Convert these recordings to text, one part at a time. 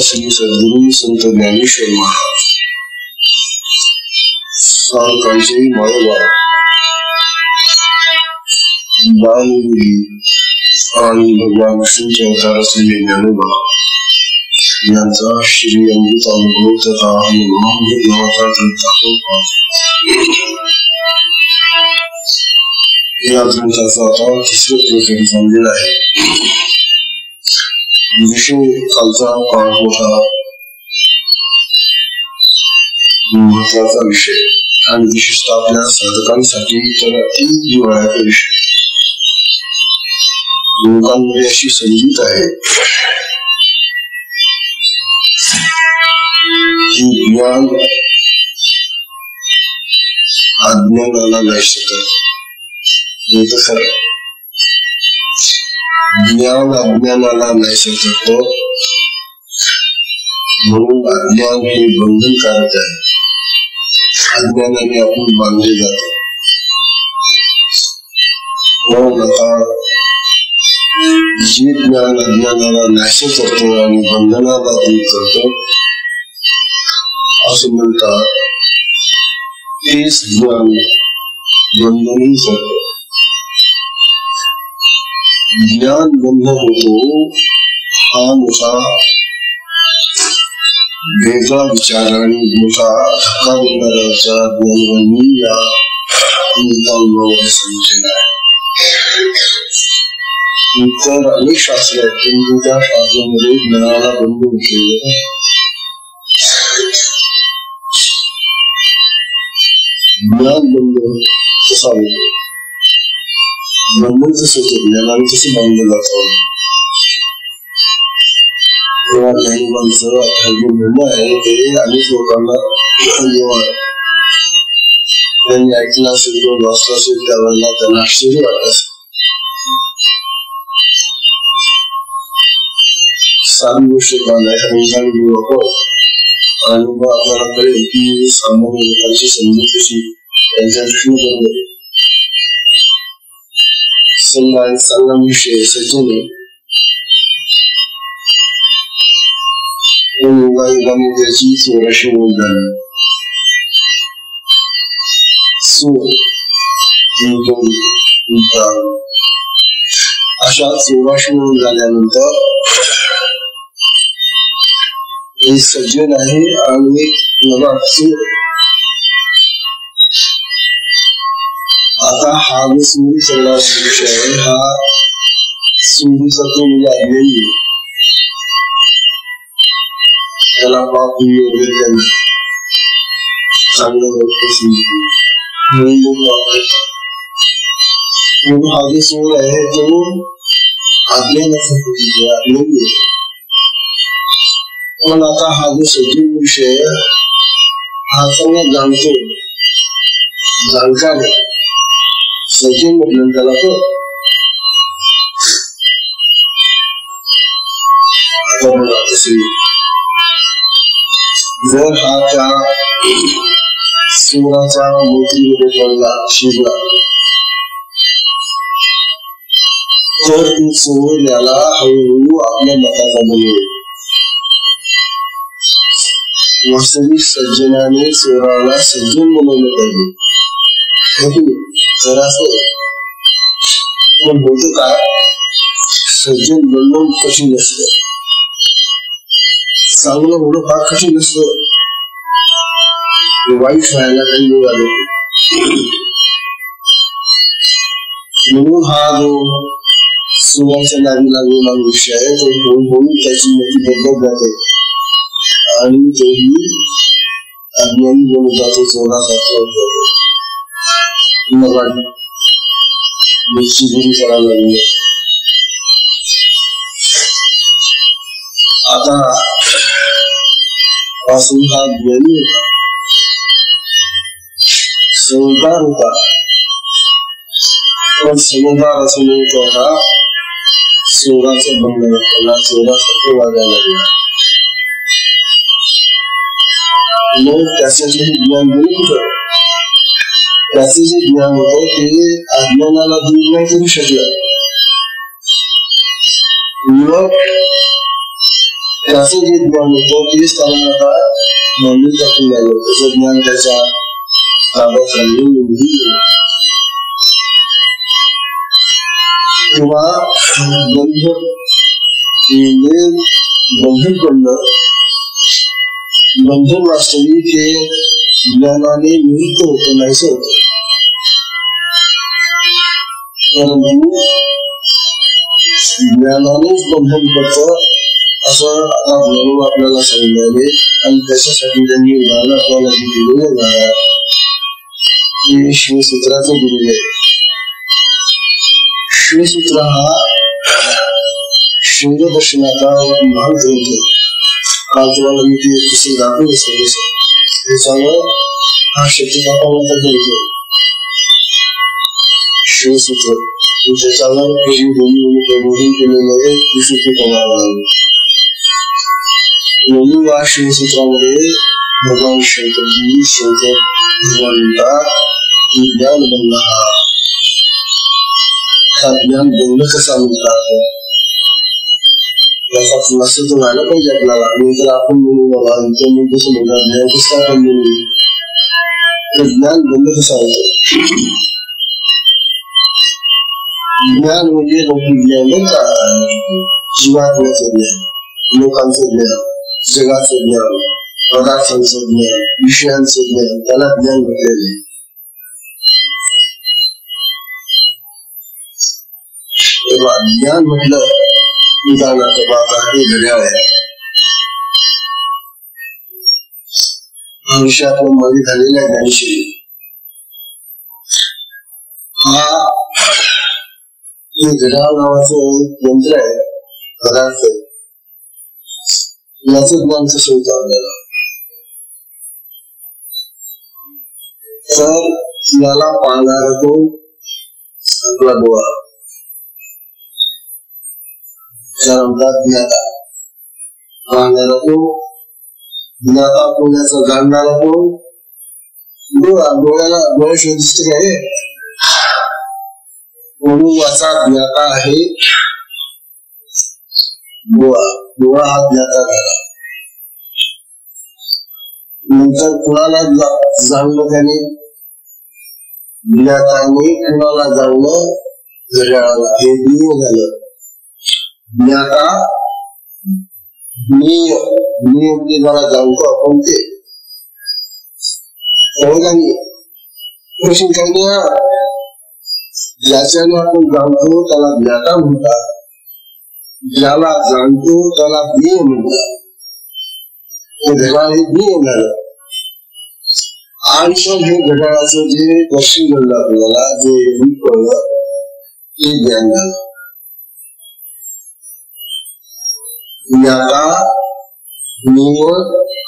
श्री सद्गुरु संत ज्ञानेश्वर महाराज सावकाळचे माळोबा बालगुरी आणि भगवान विष्णूचे अवतार असलेले ज्ञानोबा यांचा श्री अमृत अनुभव तथा देवाचा या ग्रंथाचा आता तिसरं प्रकरण चाललेला आहे. विषय कालचा फार मोठा महत्वाचा विषय आणि विशेषतः आपल्या साधकांसाठी तर अति जिव्हाळ्याचा विषय. लोकांमध्ये अशी समजूत आहे की ज्ञान अज्ञानाला नाही शकत. खरं ज्ञान अज्ञानाला नाही शकत म्हणून अज्ञान हे बंधनकारक आहे. अज्ञानाने आपण बांधले जातो. म्हणून आता जे ज्ञान अज्ञानाला नाश करतो आणि बंधनाला दूर करतो असं म्हणतात तेच ज्ञान बंधनही करतो. ज्ञान बंधन होतो हा मोठा वेगळा विचार आणि मोठा धक्का देणारा विचार ज्ञानबंधनी या अनुभवामध्ये सांगितलेला आहे. इतर अनेक शास्त्र आहेत पण त्या शास्त्रामध्ये ज्ञानाला बंधन केलेलं आहे. ज्ञान बंधन कसा होतो, बंधन कसं होतं, ज्ञानाने कसं बांधलं जातं. तेव्हा ज्ञानोबांचं म्हणणं आहे ते अनेक लोकांना जेव्हा त्यांनी ऐकलं असेल किंवा वाचलं असेल त्यावेळेला त्यांना आश्चर्य वाटत असेल. सारी गोष्ट आणि मग आपल्याला कळेल की सामान्य लोकांची समजूत कशी त्यांच्या दृष्टीने बरोबर. समजा एक चांगला विषय सचिन त्याची चोराशी होऊन झाली. अशा 1400 म्हणून झाल्यानंतर हे सज्जन आहे आणि नवा चोर. आता हा जो चोरीचा विषय आहे हा चोरीचा तो अज्ञानी त्याला पाप वगैरे त्यांना चांगलं हा जो चोर आहे तो अज्ञानाचा अज्ञानी. पण आता हा जो सजीव विषय हा सगळं जाणतो जाणकार सजीव म्हटलं त्याला तो जर हा त्या सूराच्या मूर्तीमध्ये पडला शिरला तर ती चोर याला हळूहळू आपल्या मताचा बनेल. वास्तविक सज्जनाने चोराला सज्जन बनवलं पाहिजे. पण होत काय, सज्जन बनणं कठीण असतं, चांगलं होणं फार कठीण असतं, वाईट व्हायला काही वेळ लागत. म्हणून हा जो सुराच्या नावी लागलेला विषय आहे तो हळूहळू त्याची मती बदलत जाते आणि तोही अज्ञानी बनून जातो, चोरासारखा होतो. मग निश्चितगिरी करायला लागली. आता पासून हा ज्ञानी होता, समजदार होता, पण समजदार असून तो हा चोराचं बनलं, त्याला चोरासारखं वागायला लागला. मग त्याचं जे ज्ञान दिलं होतं, त्याचं जे ज्ञान होतं ते अज्ञानाला दूर नाही करू शकलं. मग त्याचं जे ज्ञान होतं तेच त्याला आता मंदिर टाकून झालं. त्याचं ज्ञान त्याच्या ताब्यात राहिलं. किंवा बंधन पडलं. बंधन वास्तविक हे ज्ञानाने नियुक्त होतं, नाहीच होत. परंतु ज्ञानानेच बंधन पडतं असं आता म्हणून आपल्याला सांगितले आणि त्याच्यासाठी त्यांनी उदाहरण आपल्याला दिलेलं आहे. शिवसूत्राचं दिलेलं आहे. शिवसूत्र हा शिवदर्शनाचा महान ग्रंथ. काल तुम्हाला मी ते पुस्तक दाखवलं त्याच्यावर हा शक्तिपाठाचा ग्रंथ शिवसूत्र. त्याच्यावर प्रबोधन केलेलं आहे. या शिवसूत्रामध्ये भगवान शंकरजी शंकर भगवान म्हणतात की ज्ञान बनला हा ज्ञान बनणं कसा म्हणतात याचा खुलासा तो व्हायला पाहिजे आपल्याला. तर आपण म्हणू बाबा इथं कसं म्हणतात ज्ञान कसं आपण म्हणू, तर ज्ञान बनणं कसं होतं. ज्ञान म्हणजे लौकिक ज्ञान का, जीवात्म्याचं ज्ञान, लोकांचं ज्ञान, जगाचं ज्ञान, पदार्थांचं ज्ञान, विषयांचं ज्ञान, त्याला ज्ञान म्हटलेलं आहे. ज्ञान म्हटलं उदाहरणार्थ बाबा हे घड्याळ आहे. भविष्यात मध्ये झालेल्या ज्ञानशी हा घड्याळ नावाचं यंत्र आहे, पदार्थ आहे. याचं ज्ञान कसं होतं आपल्याला, तर याला पाहणारा तो आपला डोळा, ज्याला म्हणतात ज्ञाता. पाहणारा तो ज्ञाता, पुण्याचा जाणणारा तो डोळा. डोळ्याला डोळ्याशिवाय दिसते काय, म्हणून याचा ज्ञाता आहे डोळा. डोळा हा ज्ञाता झाला. नंतर कुणाला जाणलं त्याने, ज्ञाताने कुणाला जाणलं, घड्याळाला. हे ज्ञेय झालं. ज्ञाता ज्ञेय, ज्ञेय म्हणजे ज्याला जाणतो आपण ते. प्रश्न काही नाही, ज्याच्याने आपण जाणतो त्याला ज्ञाता म्हणतात, ज्याला जाणतो त्याला ज्ञेय म्हणतात. घड्याळ हे ज्ञेय झालं. आणि मग हे घड्याळाचं जे दर्शन घडलं आपल्याला, जे रूप कळलं, ते ज्ञान झालं. ज्ञाता, ज्ञेय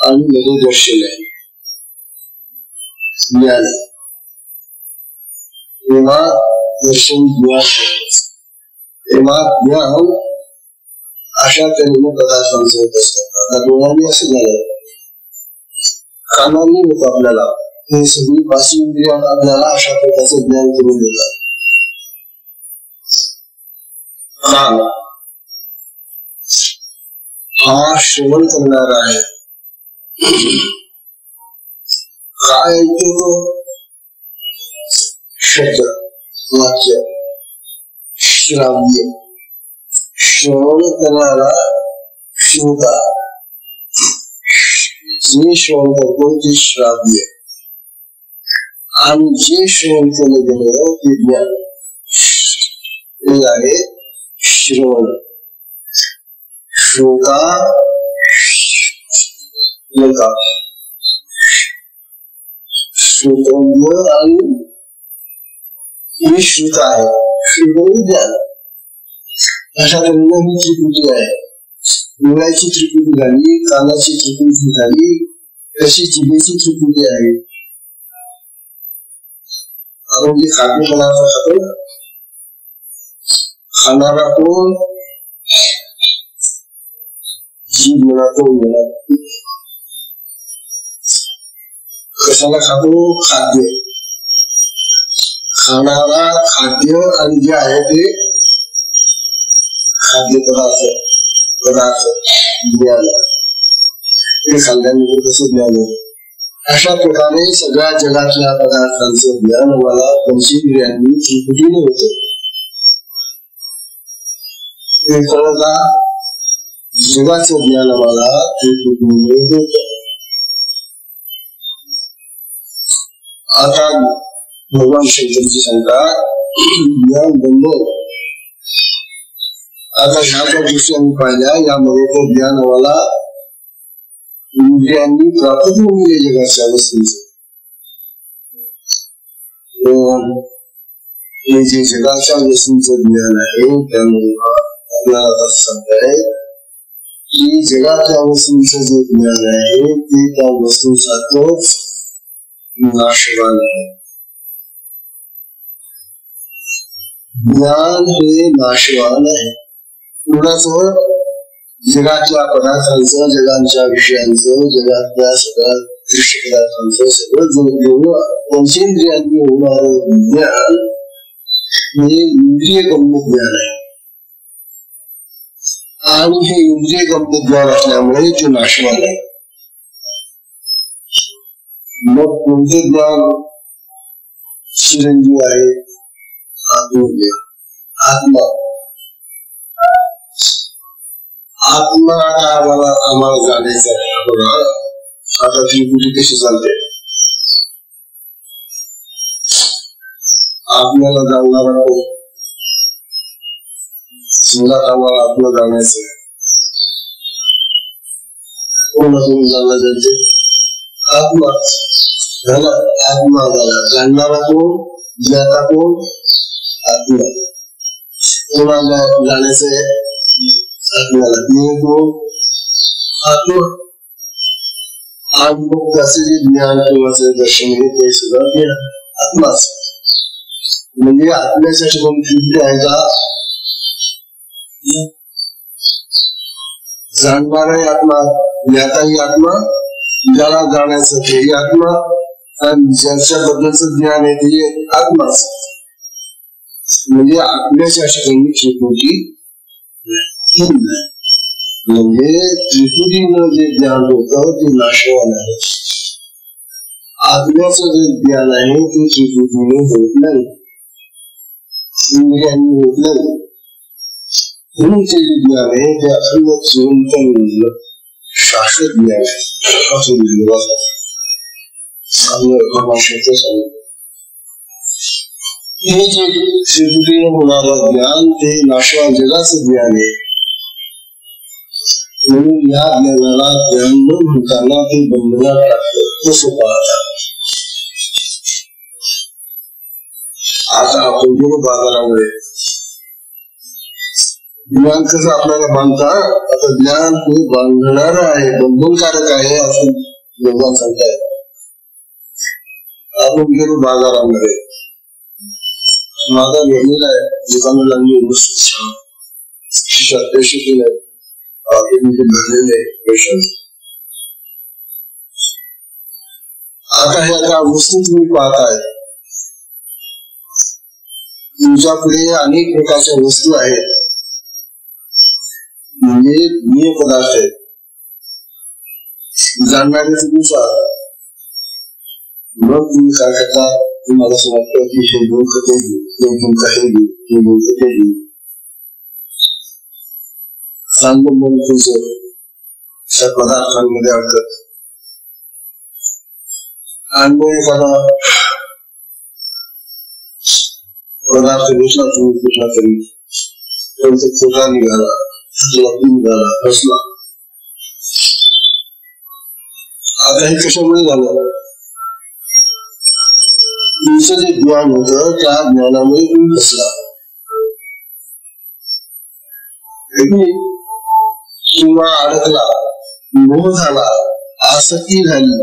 आणि मध्ये दर्शन आहे ज्ञान. तेव्हा दर्शन ज्ञान, तेव्हा ज्ञान अशा तऱ्हेने पदार्थांचं होत असतात. डोळ्यांनी असं झालं, कानांनी होत आपल्याला, हे सगळी पाच इंद्रिय आपल्याला अशा प्रकारचं ज्ञान करून देतात. कान हा श्रवण करणारा आहे. काय ऐकतो? शब्द, वाक्य, श्राव्य. श्रवण करणारा श्रोता, जे श्रवण करतो ते श्राव्य, आणि जे श्रवण केलं गेलं ते ज्ञान, ते आहे श्रवण. श्रोता श्रोतव्य आणि हे श्रुत आहे. श्रुतव्य ज्ञान. अशा तऱ्हेने ही त्रिपुटी आहे. डोळ्याची त्रिपुटी झाली, कानाची त्रिपुटी झाली, तशी जिभेची त्रिपुटी आहे. आपण जे खाद्य पदार्थ खातो, खाणारा कोण? जीभ म्हणतो. कशाला खातो? खाद्य. खाणारा खाद्य आणि जे आहे ते खाद्य पदार्थ ज्ञान. हे खाल्ल्यानंतर कसं ज्ञान होतं. अशा प्रकारे सगळ्या जगातल्या पदार्थांचं ज्ञान मला पंचेंद्रियांनी त्रिपुटीने होतं. हे कळता? जगाचं ज्ञान मला त्रिपुटीने होतं. आता भगवान शंकरची शंका, ज्ञान बंधन. आता ह्या ज्या गोष्टी आम्ही पाहिल्या, यामध्ये तो ज्ञान मला इंद्रियांनी प्राप्त करून दिले जगाच्या वस्तूंचे. हे जे जगाच्या वस्तूंचं ज्ञान आहे, त्यामुळे आपल्याला सांगताय की जगाच्या वस्तूंचं जे ज्ञान आहे ते त्या वस्तूंसारखंच नाशवान आहे. ज्ञान हे नाशवान आहे. कुणाचं? जगातल्या पदार्थांचं, जगांच्या विषयांचं, जगातल्या सगळ्या दृश्य पदार्थांचं सगळं पंचेंद्रियांनी होणारं ज्ञान हे इंद्रियगम्य ज्ञान आहे. आणि हे इंद्रियगम्य ज्ञान असल्यामुळे ते नाशवान आहे. मग कोणते ज्ञान चिरंजीव आहे? आत्मा. आत्मा आम्हाला जाणायचं आहे. आता त्रिपुटी कशी चालते? आत्म्याला जाणणारा कोण? समजा आम्हाला आत्मा जाणायचं आहे, कोणाकडून जाणलं जाते? आत्मा झाला. आत्मा झाला. जाणणारा कोण? ज्ञाता कोण? आत्मा. कोणाला जाण्याचं आहे? आत्म्याला. ज्ञेय कोण? आत्मा. आणि मग त्याचे जे ज्ञान किंवा दर्शन आहे ते सुद्धा ज्ञान आत्माच. म्हणजे आत्म्यासाठी कोण त्रिपुटी आहे का? जाणणाराही आत्मा, ज्ञाताही आत्मा, ज्याला जाण्याचं तेही आत्मा, आणि ज्याच्याबद्दलचं ज्ञान आहे ते आत्माच. म्हणजे आत्म्याच्या ठिकाणी त्रिपुटी. म्हणजे त्रिपुटीनं जे ज्ञान होतं ते नाशवान आहे. आत्म्याचं जे ज्ञान आहे ते त्रिपुटीने होत नाही, इंद्रियांनी होत नाही. म्हणून ते जे ज्ञान आहे ते अखंड चिरंतन शाश्वत ज्ञान आहे. हे जे त्रिपुटीने होणारं ज्ञान ते नाशवान जगाचं ज्ञान आहे. म्हणून या ज्ञानाला ज्ञान न म्हणताना ते बंधनात टाकलं तसं पाहतात. आता आपण गेलो बाजारामध्ये, ज्ञान कसं आपल्याला बांधता? आता ज्ञान हे बांधणार आहे, बंधनकारक आहे असं भगवान सांगतायत. आपण गेलो बाजारामध्ये, माझा घेतलेला आहे दुकानाला पैसे दिले, भरलेले पेशंट. आता ह्या वस्तू तुम्ही पाहताय, तुमच्या पुढे अनेक प्रकारच्या वस्तू आहेत, म्हणजे दुनिया पदार्थ आहेत. जाणणाऱ्यानुसार मग तुम्ही काय करता, तुम्हाला असं वाटतं की हे दोन खते चांगलं मन तुमचं त्या पदार्थांमध्ये अडकत. आणि एखादा पदार्थ घेतला तुम्ही कुठला तरी, त्यांचा खोटा निघाला, निघाला, बसला. आता हे कशामुळे झालं? तुमचं जे ज्ञान होतं त्या ज्ञानामुळे तुम्ही बसला. किंवा अडकला, मोह झाला, आसक्ती झाली.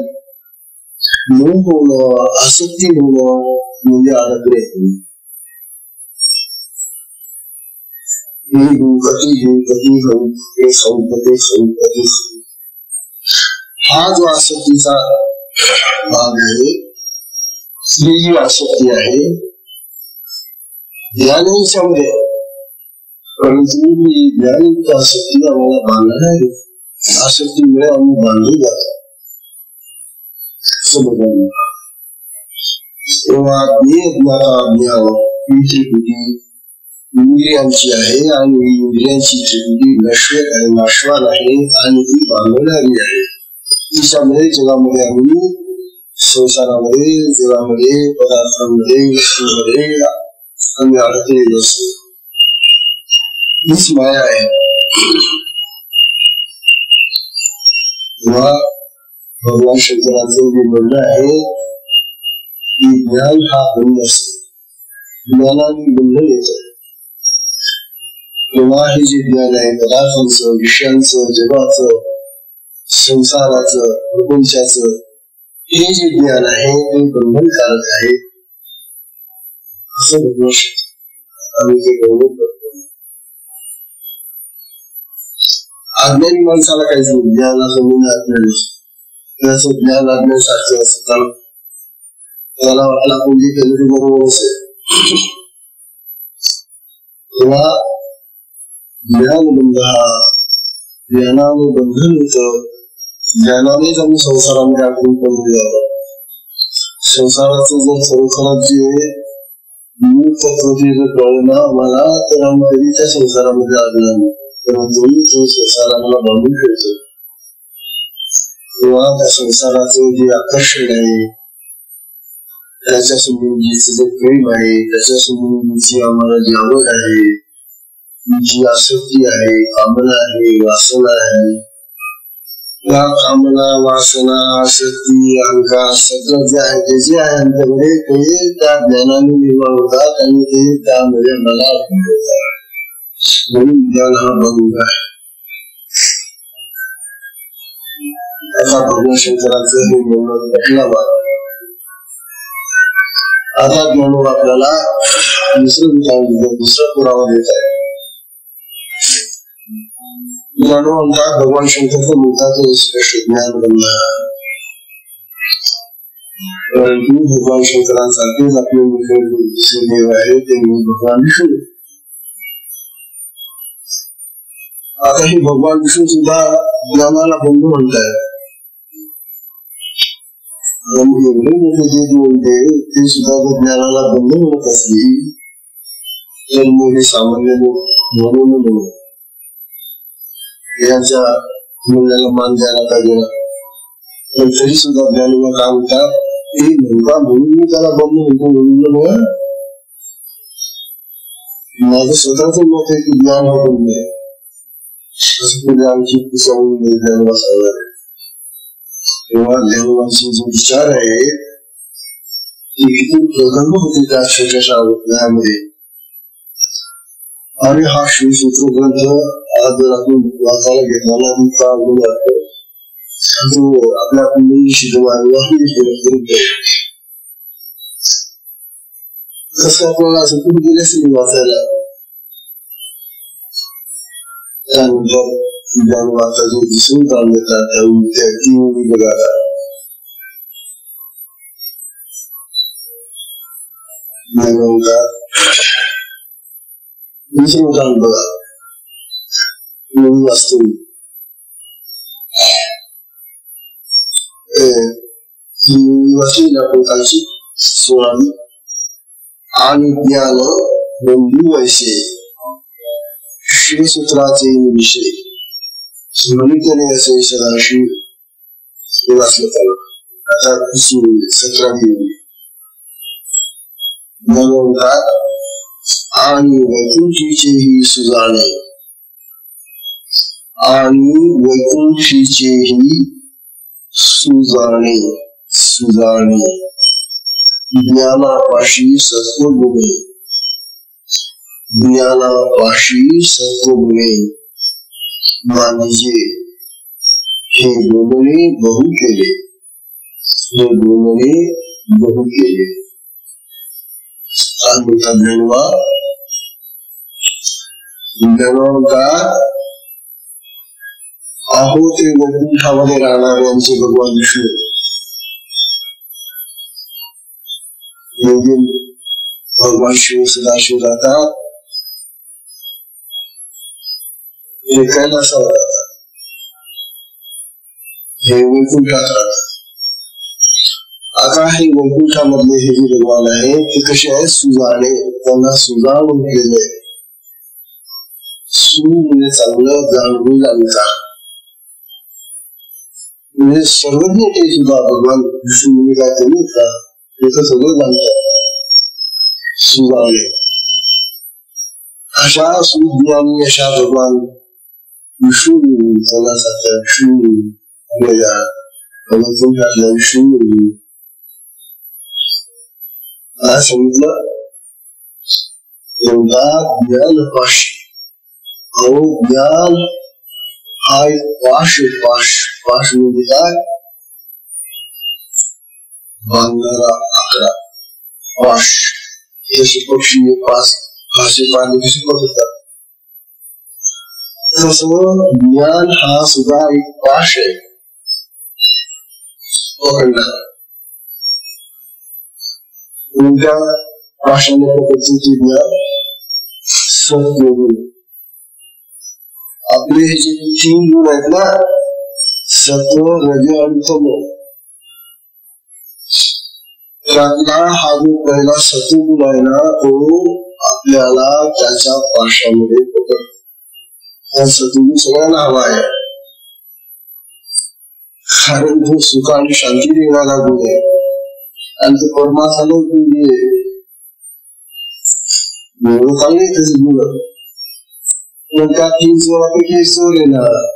मोह होणं, आसक्ती होणं म्हणजे अडकले. हा जो आसक्तीचा भाग आहे, ही जी आसक्ती आहे ज्ञानांच्यामध्ये, परंतु ही ज्ञानांची आसक्ती आम्हाला बांधणार आहे. आसक्तीमुळे आम्ही बांधले जातो. तेव्हा इंद्रियांची आहे आणि इंद्रियांची त्रिपुटी नश्वर आणि नाशवान आहे आणि ती बांधणारी आहे. तिच्यामध्ये जगामध्ये आम्ही संसारामध्ये, जगामध्ये, पदार्थांमध्ये, वस्तूंमध्ये आम्ही अडकलेलो असतो. हीच माया आहे. तेव्हा भगवान शंकरांचं जे म्हणणं आहे की ज्ञान हा बंध असतो, ज्ञानाने बंध येत. तेव्हा हे जे ज्ञान आहे पदार्थांचं, विषयांचं, जगाचं, संसाराचं, प्रपंचाचं, हे जे ज्ञान आहे ते बंधनकारक आहे असं भगवान आम्ही ते गौरव करतो. अज्ञानी माणसाला काहीच नाही, ज्ञानाचं म्हणजे अज्ञान. त्याचं ज्ञान अज्ञानासारखं असतं. त्याला वाटला कोणती केलेली बरोबर असेल. तेव्हा ज्ञानबंध हा ज्ञानाने बंधन होतं. ज्ञानानेच आम्ही संसारामध्ये अडकून पडले जातो. संसाराचं जर संसारात जे मूळ तत्व कळलं ना आम्हाला, तर आम्ही कधी त्या संसारामध्ये अडणार नाही. परंतु तो संसार आम्हाला बांधून ठेवतो. तेव्हा त्या संसाराचं जे आकर्षण आहे, त्याच्या संबंधीचं जे प्रेम आहे, त्याच्या संबंधीची आम्हाला जी आवड आहे, जी आसक्ती आहे, कामना आहे, वासना आहे, या कामना, वासना, आसक्ती, अहंकार सगळं जे आहे ते जे आहे आमच्याकडे ते त्या ज्ञानाने निर्माण होतात आणि ते त्यामध्ये मला होतात. म्हणून ज्ञान हा बंध आहे. त्याचा भगवान शंकरांचं हे म्हणणं पटलं बा. आता ज्ञानोबा आपल्याला दुसरा पुरावा देत आहे. ज्ञानो म्हणतात भगवान शंकरचं म्हणतात स्पष्ट ज्ञान बंध. परंतु भगवान शंकरांसारखेच आपले दुसरे देव आहे ते भगवान विष्णू. आता हे भगवान विष्णू सुद्धा ज्ञानाला बंधू म्हणतात. एवढे मोठे जे बोलते ते सुद्धा ज्ञानाला बंधू म्हणत असली तर मोठे सामान्य म्हणून याच्या मूल्याला मान द्यायला पाहिजे ना. पण तरी सुद्धा ज्ञानाला काय म्हणतात, ते नेमका म्हणून मी त्याला बंधू म्हणतो. म्हणून माझं स्वतःच मत आहे की ज्ञान हा बंध आहे. आमची ज्ञानोबा सांगणार आहे. तेव्हा ज्ञानोबांचे जे विचार आहे ते किती प्रगल्भ होते त्या छोट्याशा ज्ञानामध्ये. आणि हा शिवसूत्र ग्रंथ आज जर आपण वाचायला घेतला इतका अवघड वाटतो. जो आपल्या कुंडलीशी कसं आपल्याला असं कुठे गेलेच नाही वाचायला. त्यानंतर माता जी जिसमें काम देता था वो लगाता मैंने उनका दूसरा काम बड़ा वास्तु वसीला कोकाशी स्वामी आनुज्ञान बंधु ऐसे श्री सूत्राचे विषय मनुष्य ऐसे सदाशिव निवासस्थल अर्थात कुसुम 17 मनोंकार आणि वैकुंठीचेही सुजाणे आणि वैकुंठीचेही सुजाणे सुजाणे ज्ञानापाशी सत्वगुणे ज्ञानापाशी सत्वगुणे मानिजे हे बोलणे बहु केले हे बोलणे बहु केले धन्यवा धन्यवाद अहो ते वैकुंठामध्ये राहणाऱ्यांचे भगवान विष्णू भगवान शिव सदाशिव राहतात हे कैलासावर राहतात हे वैकुंठात राहतात आता हे वैकुंठामधले हे जे भगवान आहे ते कसे आहे सुजाणे त्यांना सुजाणून केले सु म्हणजे चांगलं जाणून जाणता म्हणजे सर्वज्ञ ते सुद्धा भगवान विष्णू म्हणजे काय करू का ते सगळं जाणतात सुजाणे अशा सुज्ञानी अशा भगवान विष्णू सणासारख्या विष्णू वैकुंठातल्या विष्णू सांगितलं एवढा ज्ञानपाशी अहो ज्ञान हा एक पाश पाश पाश म्हणजे काय बांधणारा आकडा पाश जसे पक्षी पास भाषे पाणी कसे बघतात तसं ज्ञान हा सुद्धा एक पाश आहे पकडणारा उलट्या पाशाने पद्धतीचे ज्ञान सत्वगुण आपले हे जे 3 गुण आहेत ना सत्व रज आणि तम त्यातला हा जो पहिला सत्वगुण आहे ना तो आपल्याला त्याच्या पाशामध्ये पकडतो हा सत्वगुण सगळ्यांना हवा आहे कारण तो सुख आणि शांती देणारा गुण आहे आणि तो परमात्मा चांगले त्याचे गुण पण त्या 3 गुणापैकी सोड येणार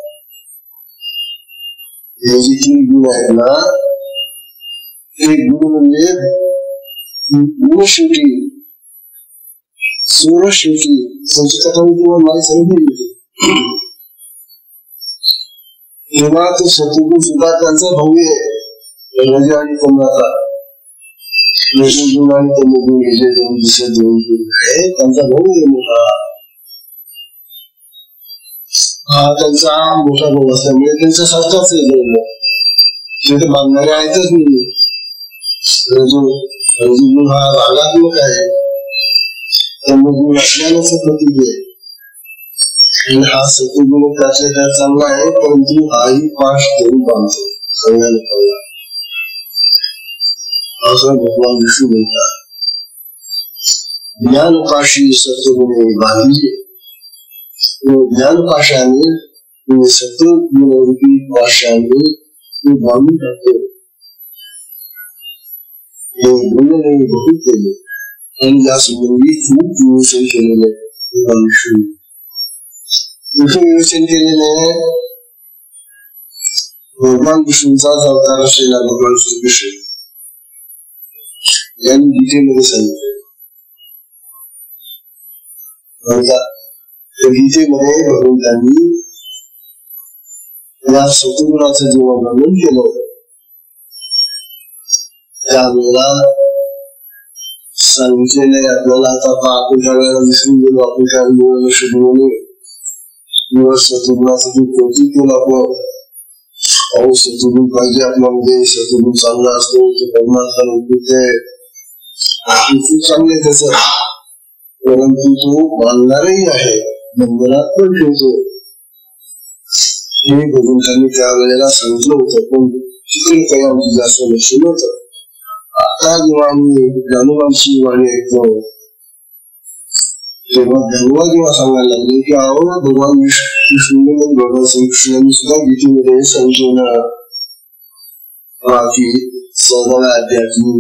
हे जे 3 गुण आहेत ना ते गुण म्हणजे गुण शेवटी सोड शेवटी संस्कृतामध्ये मला सांगितले तेव्हा तो सत्वगुण सुद्धा त्यांचा भाऊ आहे रज आणि तमचा रजोगुण आणि तमोगुण हे जे दुसरे 2 गुण आहे त्यांचा भाऊ आहे मोठा हा त्यांचा मोठा भाऊ असल्यामुळे त्यांच्या सारखाच आहे ते बांधणारे आहेतच नाही रजोगुण हा रागात्मक आहे तमोगुण अज्ञानाचं प्रतीक आहे आणि हा सत्वगुण त्याच्या त्यात चांगला आहे परंतु हाही पाश धरून बांधतो सगळ्यांना कळला असं भगवान विष्णू म्हणतात ज्ञानपाशी सत्वगुणे बांधले ज्ञानपाशाने सत्वगुणरूपी पाशाने ते बांधून टाकतो हे बोलणे बहु केले आणि या संबंधी खूप नियोजन केलेले भगवान विष्णू कुठे नियोजन केलेले भगवान विष्णूचाच अवतार असलेला भगवान श्रीकृष्ण यांनी गीतेमध्ये सांगितले गीतेमध्ये भगवंतांनी या सत्वगुणाचं जेव्हा वर्णन केलं त्यावेळेला सांगितलेलं आपल्याला आता आपण ज्या वेळेला विसरून गेलो आपण काय शोधलो सद्गुणासाठी कृतीतून आपण सद्गुण पाहिजे आपल्यामध्ये, सद्गुण चांगला असतो ते परमात्मा ते खूप चांगले त्याच, परंतु तो मानणारही आहे, बंधनात पण ठेवतो हे बघून त्यांनी त्यावेळेला सांगितलं होतं. पण तिकडे काही आमचं जास्त लक्ष नव्हतं. आता जेव्हा आम्ही ज्ञानोबांची वाणी ऐकतो तेव्हा धन्यवाद जेव्हा सांगायला लागले की अहो भगवान विष्णू भगवान श्रीकृष्णांनी सुद्धा गीतेमध्ये सांगितलं की 14व्या अध्यायातून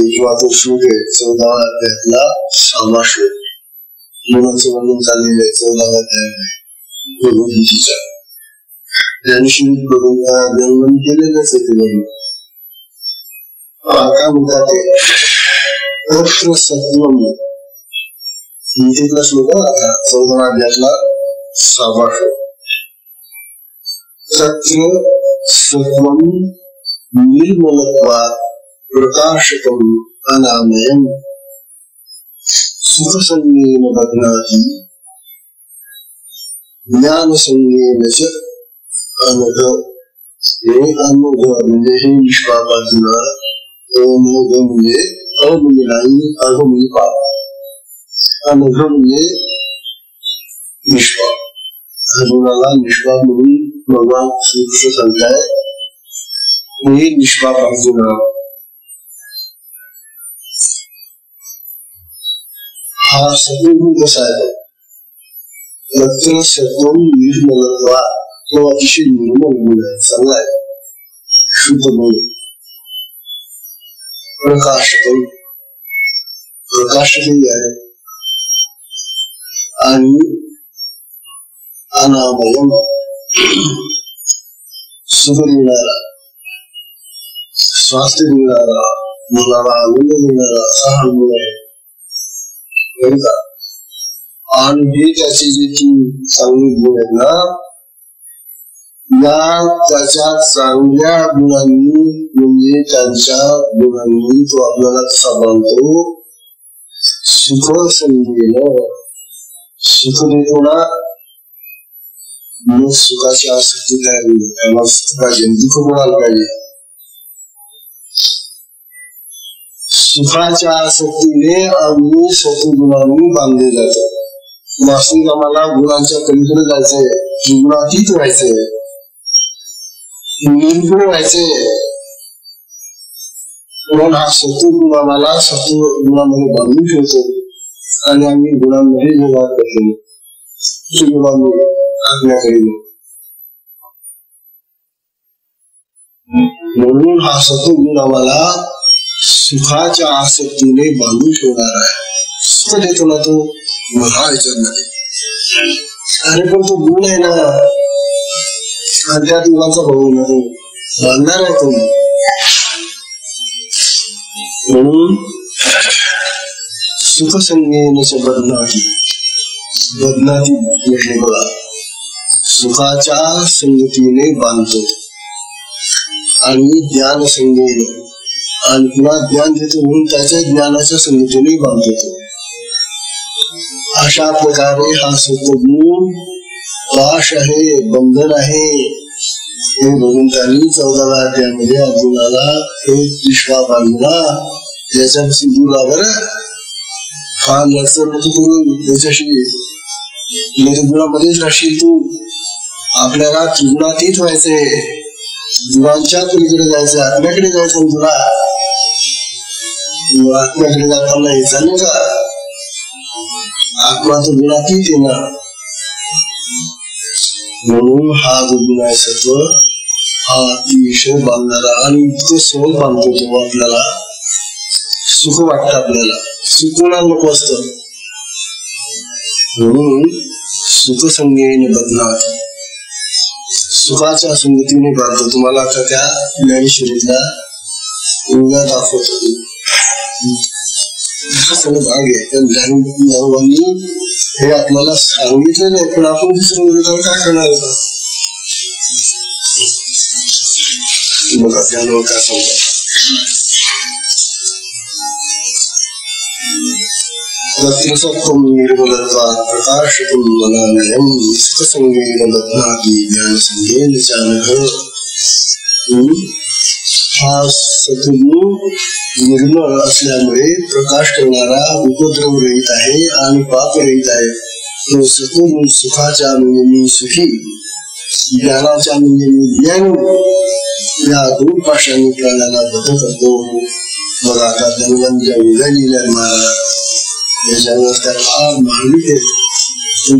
जेव्हा तो श्लोक आहे 14व्या अध्यायातला 6वा श्लोक गुणाचं वर्णन चाललेलं आहे 14व्या अध्यायामध्ये भगवद्गीतेच्या. ज्ञानश्री वर्णन केलेलंच आहे ते. काय म्हणतात ते तत्र सत्वम गीतेतला श्लोक 14व्या अध्यायातला 6वा श्लोक. तत्र सत्वम निर्मलत्वात् प्रकाशकम् अनामयम् सुखसंज्ञेन बध्नाति ज्ञानसंज्ञेन च अनघ. हे अनघ म्हणजे हे निष्पापार्जुना, अनघ म्हणजे अगुणी नाही, अगुणी पाप. अनघ म्हणजे निष्पाप. अर्जुनाला निष्पाप म्हणून भगवान श्रीकृष्ण सांगताय हे निष्पाप अर्जुना. हा सद्गुण कसा आहे? तत्र सत्वम निर्मलत्वा, तो अतिशय निर्मल गुण आहे, चांगला आहे, शुद्ध गुण. प्रकाशकम प्रकाशकही आहे आणि अनामयम सुख देणारा, स्वास्थ्य देणारा, मनाला आनंद देणारा असा हा गुण आहे. आणि हे त्याचे जे चांगले गुण आहेत ना, या त्याच्या चांगल्या गुणांनी म्हणजे त्यांच्या गुणांनी तो आपल्याला कसा बांधतो. सुख संगीन सुख देतो ना, मग सुखाची आसक्ती काय होईल, त्याला सुख पाहिजे, दुःख कोणाला पाहिजे. सुखाच्या आसक्तीने आम्ही सत्गुणांनी बांधले जातो. वास्तविक आम्हाला गुणांच्या पलीकडे जायचंय, गुणातीत व्हायचंय, निर्गुण व्हायचंय. म्हणून हा सत्वगुण आम्हाला सत्वगुणामध्ये बांधून ठेवतो आणि आम्ही गुणांमध्ये व्यवहार करतो. म्हणून हा सत्वगुण आम्हाला सुखाच्या आसक्तीने बांधून ठेवणार आहे. सुख देतो ना तो मला याच्यामध्ये. अरे पण तो गुण आहे ना, आणि त्या गुणाचा भाऊ ना तो बांधणार आहे तो. म्हणून सुख संज्ञेने बदनाती बदनाती म्हटले बघा, सुखाच्या संगतीने बांधतो आणि ज्ञान संज्ञेने, आणि पुन्हा ज्ञान देतो म्हणून त्याच्या ज्ञानाच्या संगतीने बांधतो. अशा प्रकारे हा सत्वगुण पाश आहे, बंधन आहे. हे भगवंतांनी 14व्या अध्यायामध्ये अर्जुनाला हे निष्पाप अर्जुना याच्यापासून दूर राहा बरं, हा लक्षण नको करून त्याच्याशी गुणामध्येच राहशील तू. आपल्याला त्रिगुणातीत व्हायचंय, गुणांच्या पलीकडे जायचं, आत्म्याकडे जायचं. तुला आत्म्याकडे जाताना हे चालेल का? आत्मा तो गुणातीत आहे ना. म्हणून हा जो गुण आहे सत्व, हा अतिशय बांधणारा आणि इतकं सहज बांधतो तो. आपल्याला सुख वाटतं, आपल्याला सुख कोणाला नको असतं. म्हणून सुख संज्ञेने बदनात, सुखाच्या संगतीने बांधतो. तुम्हाला आता त्या ज्ञानेश्वरीतला उंगा दाखवतो. भाग आहे त्या ज्ञानोबांनी हे आपल्याला सांगितलेलं आहे, पण आपण दुसऱ्या विरोधावर काय करणार होता बघा. ज्ञानोबा काय सांगतात, तत्र सत्त्वं निर्मलत्वात् प्रकाशकं मनानयं सुखसंगेन बध्नाति ज्ञानसंगेन चानघ। हा सद्गुण निर्मळ असल्यामुळे प्रकाश करणारा, उपद्रव रहित आहे आणि पाप रहित आहे. तो सद्गुण सुखाच्या म्हणजे मी सुखी, ज्ञानाच्या म्हणजे मी ज्ञानी, या दोन पाशांनी प्राण्याला बद्ध करतो. मग आता धनवंत उद्या लिहिल्या महाराज याच्यावर त्याला मांडली आहे.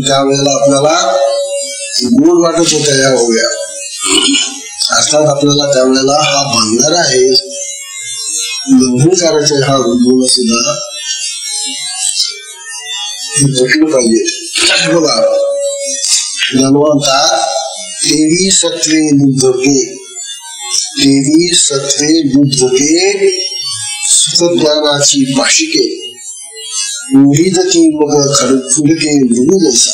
त्यावेळेला आपल्याला गोड वाटत होत्या या ओव्या. अर्थात आपल्याला त्यावेळेला हा बांधणारा आहे, बंधनकारक आहे हा गुण सुद्धा जपलं पाहिजे. बघा धन्वंतात तेवी सत्वे बुद्धके, तेवी सत्वे बुद्धके सुखज्ञानाची भाषिके उरीदती मग खडफुलके मृदू जैसा.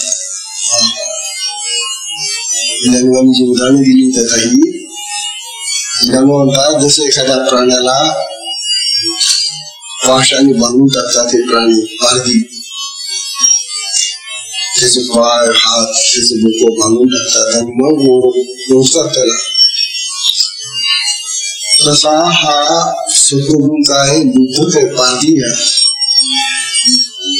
ज्ञानवानी जी उदाहरणे दिली त्या काही म्हणतात जसं एखाद्या प्राण्याला पाशाने बांधून टाकतात. हे प्राणी पारधी त्याचे पाय हात त्याचे डोकं बांधून टाकतात आणि मग ओढतात त्याला. तसा हा सत्वगुण काय बुद्ध काय पारधी आहे.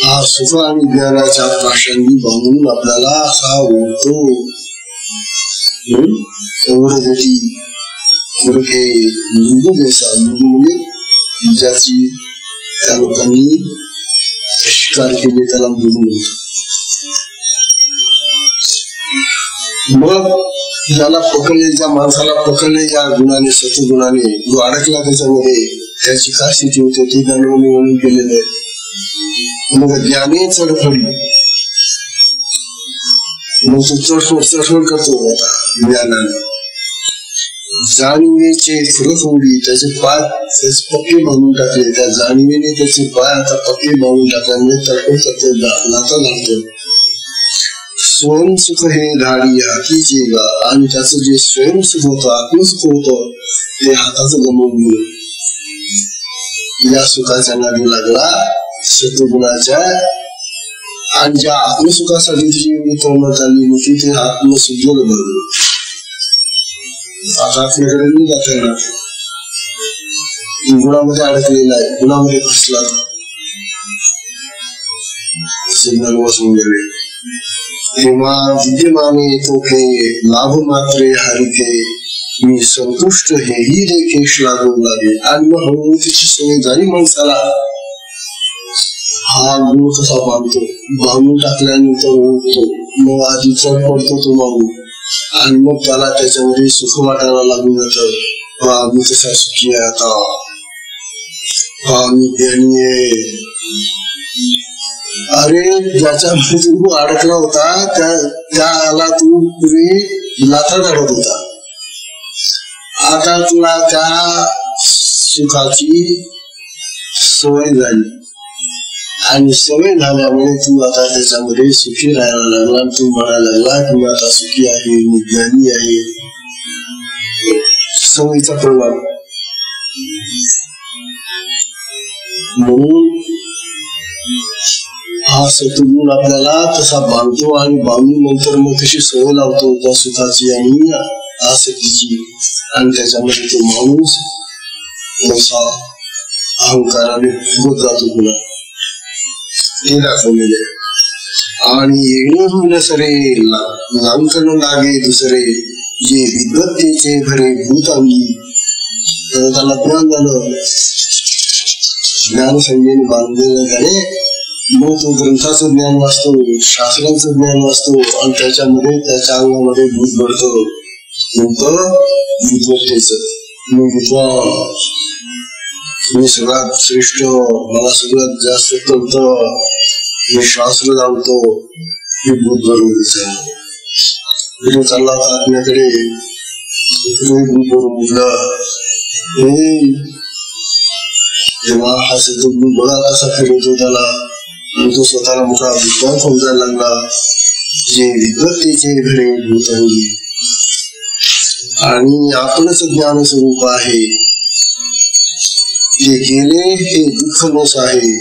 हा सुख आणि ज्ञानाच्या पाशांनी बांधून आपल्याला असा ओढतो. एवढ्यासाठी मुलगे मृदू जैसा, मृदू म्हणजे ज्याची त्या लोकांनी शिकार केली त्याला मृदू म्हणतात. मग ज्याला पकडले, ज्या माणसाला पकडले या गुणाने सत्वगुणाने, जो अडकला त्याच्यामध्ये, त्याची काय स्थिती होते ती ज्ञानवानी म्हणून केलेले आहे. मग ज्ञाने चढफडी, मग तो चढफड करतो ज्ञानाने. जाणीवेचे फरक उडी, त्याचे पाय त्याचे पक्के बांधून टाकले. त्या जाणीवेने त्याचे पाय आता पक्के बांधून टाकल्यामुळे तडफड करते, नाता लागतो. स्वयंसुख हे धाडी हातीचे गा, आणि त्याचं जे स्वयंसुख होतं, आत्मसुख होतं, ते हाताचं गमवून गेलं. या सुखाच्या नादी लागला सत्वगुणाच्या, आणि ज्या आत्मसुखासाठी जी तोंडात आली होती ते आत्मसुख भरलं. आता आपल्याकडे नाही जाता येणार, गुणामध्ये अडकलेला आहे, गुणामध्ये फसला सिग्नल बसून गेले. तेव्हा विद्यमाने तोखे लाभ मात्रे हरिते, मी संतुष्ट हेही देखे श्लाघू लागे. आणि मग हळूहळू तिची सवय झाली माणसाला. हा गुण कसा बांधतो, बांधून टाकल्यानंतर ओळखतो, मग आधी चढ पडतो तो बांधून, आणि मग त्याला त्याच्यामध्ये सुख वाटायला लागून जात. मी कसा सुखी आहे आता, मी ज्ञानी आहे. अरे ज्याच्यामध्ये तू अडकला होता त्याला तू पूर्वी लाथा धाडत होता, आता तुला त्या सुखाची सवय झाली, आणि सवय झाल्यामुळे तू आता त्याच्यामध्ये सुखी राहायला लागला. तू म्हणायला लागला की मी आता सुखी आहे, मी ज्ञानी आहे. सवयीचा प्रभाव. म्हणून हा सत्वगुण आपल्याला तसा बांधतो, आणि बांधून नंतर मग कशी सवय लावतो त्या सुखाची आणि आसक्तीची, आणि त्याच्यामध्ये तो माणूस तसा अहंकाराने फुगत जातो पुन्हा. हे दाखवलेले. आणि येणे नसरे लांकण लागे दुसरे, जे विद्वत्तेचे भरे भूतांगी. त्याला ज्ञान झालं, ज्ञान संज्ञेने बांधलेलं त्याने. मग तो ग्रंथाचं ज्ञान वाचतो, शास्त्रांचं ज्ञान वाचतो, आणि त्याच्यामध्ये त्याच्या अंगामध्ये भूत भरतो. विद्वत्तेचं मी विद्वान, मी सगळ्यात श्रेष्ठ, मला सगळ्यात जास्त कळतं, मी शास्त्र जाणतो, हे भूत भरून चालला होता आपल्याकडे. भूत भरून उठलं. जेव्हा हा सत्वगुण बघा कसा फिरवतो त्याला, आणि तो स्वतःला मोठा विद्वान समजायला लागला. जे विद्वत्तेचे घडे भूतंगी, आणि आपणच ज्ञान स्वरूप आहे. जे गेले हे दुःख नस आहे,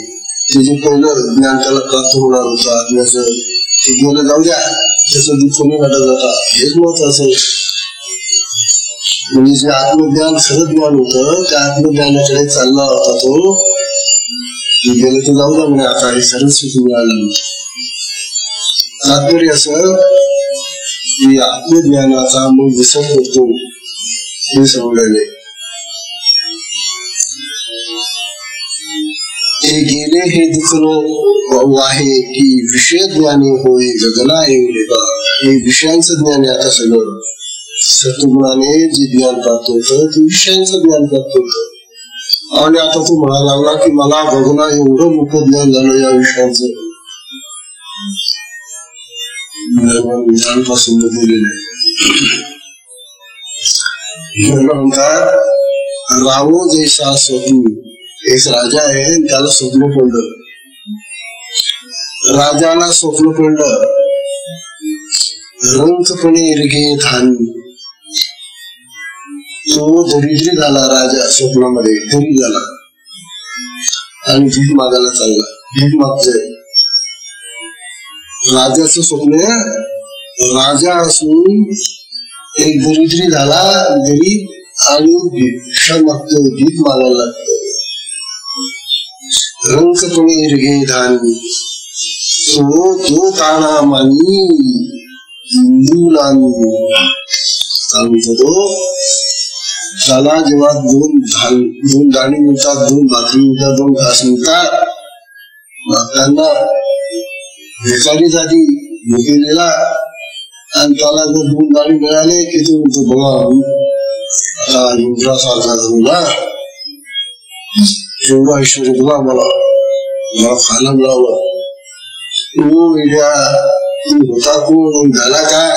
ते जे पहिलं ज्ञान त्याला प्राप्त होणार होतं आत्म्याचं ते गेलं जाऊ द्या, त्याचं दुःख नाही वाटत आता, हेच महत्वाचं आहे. म्हणजे जे आत्मज्ञान खरं ज्ञान होतं त्या आत्मज्ञानाकडे चालला होता तो, गेलं तर जाऊ द्या म्हणे, आता हे सर्व सुख मिळालं. तात्पर्य असं की आत्मज्ञानाचा मग विसर करतो हे समजले. हे गेले हे दुःख आहे की विषय ज्ञानी होय गगना येऊ का, हे विषयांचं ज्ञान आहे. आता सगळं सत्वगुणाने जे ज्ञान प्राप्त होतं ते विषयांचं ज्ञान प्राप्त होतं. आणि आता तो म्हणायला लागला की मला गगना एवढं मोठं ज्ञान झालं या विषयांचं, ज्ञानपासून दिलेलं म्हणतात. रावो जैसा स्वप्न, एक राजा आहे त्याला स्वप्न पडलं, राजाला स्वप्न पडलं रंकपणे इरगे धानी, तो दरिद्री झाला. राजा स्वप्नामध्ये दरी झाला आणि भीक मागायला चालला, भीक मागतोय. राजाचं स्वप्न, राजा असून एक दरिद्री झाला, गरीब आणि भिक्षा मागतोय, भीक मागायला लागतोय. रंकपणे इरगे धानी, तो जो ताना मानी हिंदूलानी, तो त्याला जेव्हा दोन दाणे मिळतात, दोन भाकरी मिळतात, दोन घास मिळतात, त्यांना भिकारी झाली भुकेलेला, आणि त्याला जर दोन दाणे मिळाले की तो बघा आता इंद्रासारखा झालो ना, एवढं ऐश्वर्य बघा मला खायला मिळालं. होता कोण, झाला काय,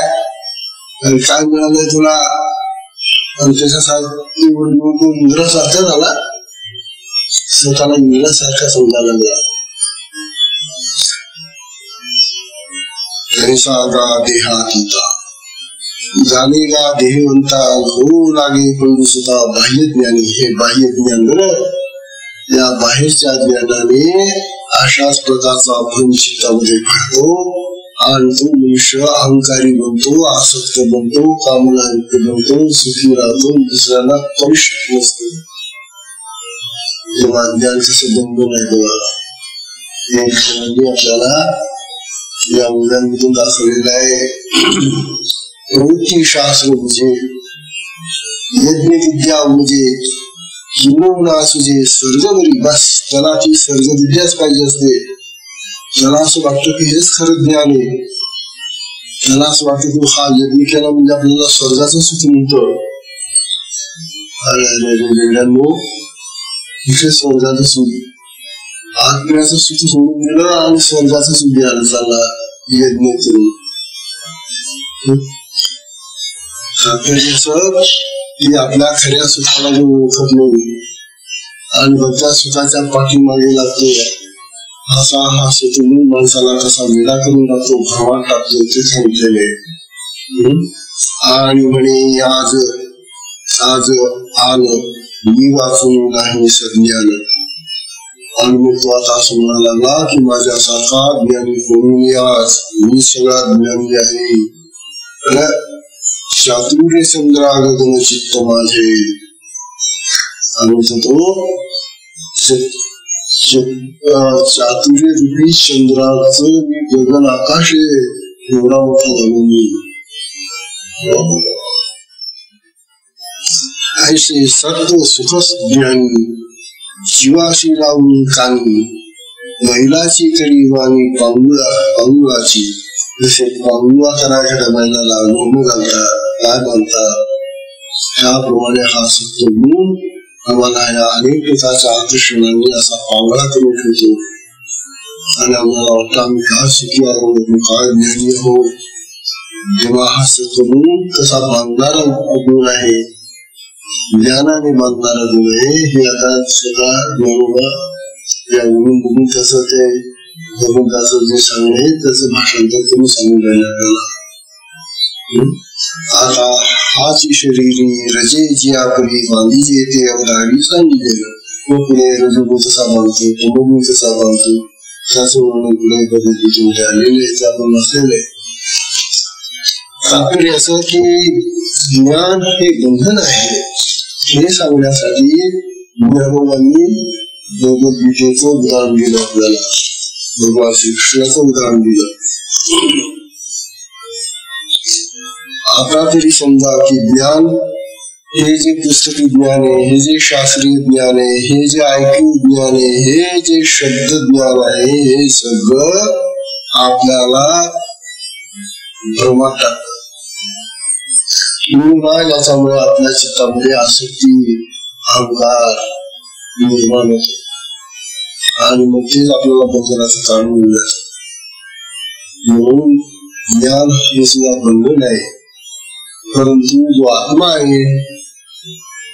आणि काय मिळालंय तुला, आणि त्याच्यासाठी इंद्रासारखा झाला, स्वतःला इंद्रासारखा समजायला लागला. देहातीता जाणेगा देहवंता, हो लागे पण सुद्धा बाह्य ज्ञानी. हे बाह्य ज्ञान बरं, या बाहेरच्या ज्ञानाने अशाच प्रकारचा भ्रम चित्तामध्ये घडतो आणि तो मनुष्य अहंकारी बनतो, आसक्त बनतो, कामनायुक्त बनतो, सुखी राहतो, दुसऱ्याला करू शकत नसतो. जेव्हा ज्ञान कसं बंधन आहे बघा, आपल्याला या मुलांमधून दाखवलेलं आहे. वृत्ती शास्त्र म्हणजे यज्ञ विद्या म्हणजे हिंदू असुजे स्वर्गवरी, बस त्याला ती स्वर्ग विद्याच पाहिजे असते. त्याला असं वाटतं की हेच खरं ज्ञान आहे, त्याला असं वाटतं की हा यज्ञ केला म्हणजे आपल्याला स्वर्गाचं सुख मिळतं. इथे स्वर्गाचं सुख, आत्म्याचं सुख सोडून दिलं आणि स्वर्गाचं सुख द्यायला चालला यज्ञ करून. आपल्या खऱ्या सुखाला जो ओळखत नाही आणि बघता सुखाच्या पाठीमागे लागतो, असा हा सुख माणसाला कसा वेडा करून टाकतो, भ्रमात टाकतो ते सांगितलेले. आणि म्हणे आज आलं मी वाचून नाही सज्ञान, आणि मग तो आता असं म्हणायला लागला की माझ्यासारखा ज्ञानी कोणी आज, मी सगळा ज्ञानी आहे. चातुर्य चंद्रागगन चित्त माझे, आणि तो चातुर्य रूपी चंद्राचं मी गगन आकाश आहे एवढा मोठा झालो मी. ऐसे सत्व सुखस ज्ञानी जीवाशी लावून कानी, महिलाची करी वाणी पांगुळाची. जसे पांगुळा करायच्या महिलाला लोम घालतात, काय बांधतात, त्याप्रमाणे हा सत्व गुण आम्हाला या अनेक प्रकारच्या आकर्षणांनी असा पांगळा करून ठेवतो. आणि आम्हाला वाटतं आम्ही काय सुखी आहोत, काय ज्ञानी आहोत. जेव्हा हा सत्व गुण कसा बांधणारा गुण आहे, ज्ञानाने बांधणारा गुण आहे, हे आता स्वतः ज्ञानोबा या गुण बघून कसं ते भगवंताचं जे सांगणे त्याचं भाषांतर करून सांगून राहिलं. आता हाची शरीरी रजे जी आपली बांधी येते अवधाडी सांगितलेलं. पुढे रजोगुण कसा बांधतो, तमोगुण कसा बांधतो, त्याचं वर्णन पुढे पद्धतीचे आलेले आपण नसलेले. तात्पर्य असं की ज्ञान हे बंधन आहे हे सांगण्यासाठी भगवानांनी भगवद्गीतेचं उदाहरण दिलं आपल्याला, भगवान श्रीकृष्णाचं उदाहरण दिलं. आता तरी समजा की ज्ञान हे जे पुस्तकी ज्ञान आहे, हे जे शास्त्रीय ज्ञान आहे, हे जे ऐकू ज्ञान आहे, हे जे शब्द ज्ञान आहे, हे सगळं आपल्याला भ्रमात टाकतं. याच्यामुळे आपल्या चित्तामध्ये आसक्ती, अहंकार निर्माण होतो आणि मग तेच आपल्याला बंधनाचं कारण मिळत. म्हणून ज्ञान हे सुद्धा बंधन आहे, परंतु जो आत्मा आहे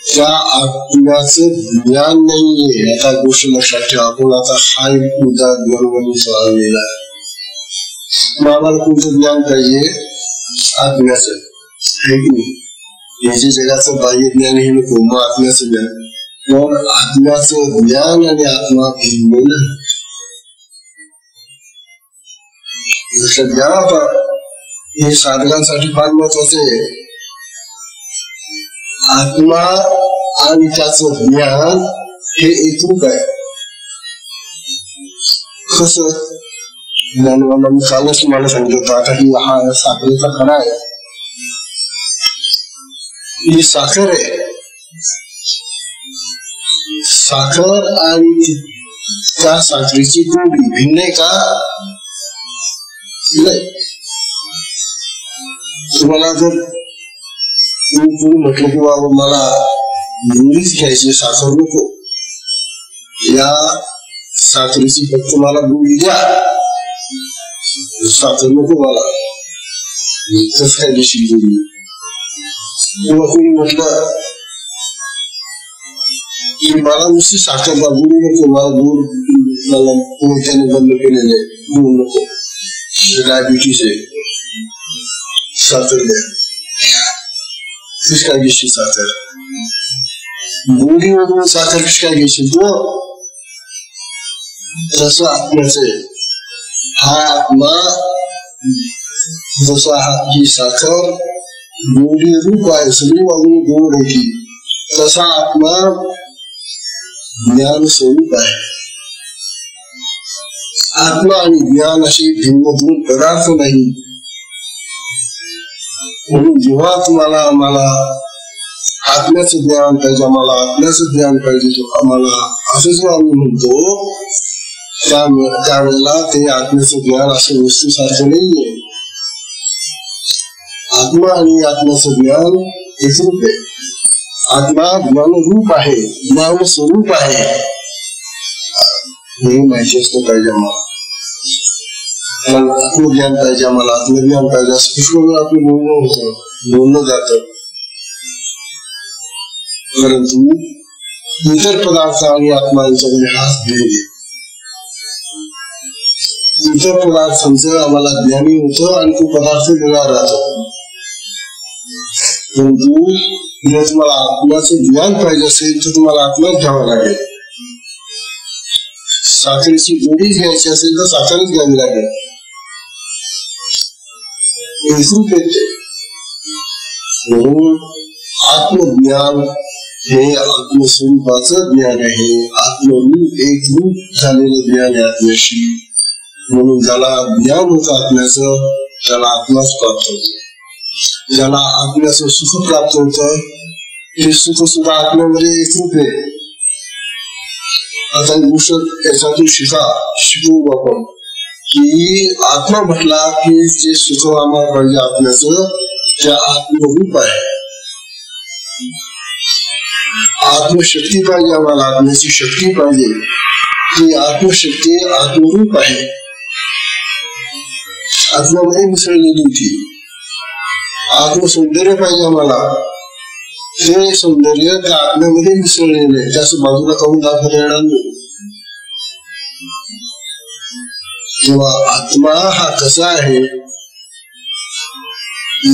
त्या आत्म्याचं ज्ञान नाहीये. आता गोष्ट लक्षात ठेवा. आपण आता हा एक मुद्दा बरोबर सोडवलेला आहे. आम्हाला कोणतं ज्ञान पाहिजे? आत्म्याचं. हे जे जगाचं बाह्य ज्ञान हे नको, मग आत्म्याचं ज्ञान. पण आत्म्याचं ज्ञान आणि आत्मा भिन्न नाही. लक्षात घ्या. आता हे साधकांसाठी फार महत्वाचं आहे. आत्मा आणि त्याचं ज्ञान हे एकरूप आहे. कसं? ज्ञानवाला मी कालच तुम्हाला सांगितलं होतं. आता हा साखरेचा खडा आहे, ही साखर आहे. साखर आणि त्या साखरेची गोडी भिन्न आहे का? नाही. तुम्हाला जर म्हटलं की बाबा मला गोडीच घ्यायची, साखर नको, या साखरेची फक्त मला गोडी द्या, साखर नको मला, कसं काय देशील गोडी? किंवा कोणी म्हटलं की मला नुसती साखर द्या, गोडी नको, मला गोड, मला त्याने बंद केलेलं आहे, गोड नको, डायबिटीस आहे, साखर द्या. कशी काय घेशील साखर? गोडी वगैरे साखर कशी काय घेशील तू? तसं आत्म्याचं आहे. हा आत्मा जसा ही साखर गोडी रूप आहे, सगळी बाजूने गोड आहे की, तसा आत्मा ज्ञान स्वरूप आहे. आत्मा आणि ज्ञान असे भिन्न दोन पदार्थ नाही. म्हणून जेव्हा तुम्हाला आम्हाला आत्म्याचं ज्ञान पाहिजे, आम्हाला आत्म्याचं ज्ञान पाहिजे, आम्हाला असं जेव्हा आम्ही म्हणतो त्यावेळेला ते आत्म्याचं ज्ञान असं वस्तूसारखं नाहीये. आत्मा आणि आत्म्याचं ज्ञान एकरूप आहे. आत्मा ज्ञान रूप आहे, ज्ञान स्वरूप आहे, हे माहिती असतं पाहिजे आम्हाला. आत्मज्ञान पाहिजे, आम्हाला आत्मज्ञान पाहिजे असं पुष्कळ आपलं बोलणं होतं, बोलणं जातं. परंतु इतर पदार्थ आणि आत्मा यांच्यामध्ये हाच भेद आहे. इतर पदार्थांचं आम्हाला ज्ञानी होतं आणि तो पदार्थ वेगळा राहतो. परंतु जर तुम्हाला आत्म्याचं ज्ञान पाहिजे असेल तर तुम्हाला आत्माच घ्यावं लागेल. साखरेची गोडी घ्यायची असेल तर साखरच घ्यावी लागेल. म्हणून आत्मज्ञान हे आत्मस्वरूपाचं ज्ञान आहे. आत्मरूप एक रूप झालेलं ज्ञान आहे आत्म्याशी. म्हणून ज्याला ज्ञान होतं आत्म्याचं त्याला आत्माच प्राप्त होतो. ज्याला आत्म्याचं सुख प्राप्त होतं ते सुख सुद्धा आत्म्यामध्ये एकरूप आहे. आता गोष्ट याच्यातून शिकू आपण की आत्मा म्हटला की जे सुख आम्हाला पाहिजे आत्म्याचं ते आत्मरूप आहे. आत्मशक्ती पाहिजे आम्हाला, आत्म्याची शक्ती पाहिजे, ती आत्मशक्ती आत्मरूप आहे, आत्म्यामध्ये मिसळलेली होती. आत्मसौंदर्य पाहिजे आम्हाला, ते सौंदर्य त्या आत्म्यामध्ये मिसळलेलं आहे, त्याचं बाजूला काढून दाखवता येणार नाही. किंवा आत्मा हा कसा आहे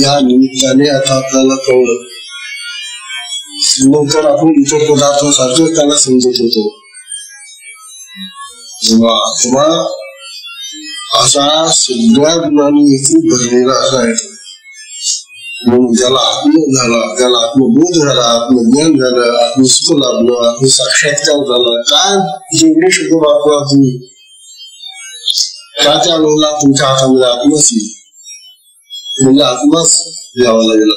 या निमित्ताने आता आपल्याला कळलं. नंतर आपण इतर पदार्थासारखं त्याला समजत होतो. आत्मा असा सगळ्या गुणांनी भरलेला आहे. म्हणून ज्याला आत्म झाला, त्याला आत्मबोध झाला, आत्मज्ञान झालं, आत्मसुख लाभलं, आत्मसाक्षात्कार झाला. काय जेवढे शब्द वापरा तुम्ही, त्या वेळेला तुमच्या हातामध्ये आत्माच येईल. म्हणजे आत्माच द्यावा लागेल.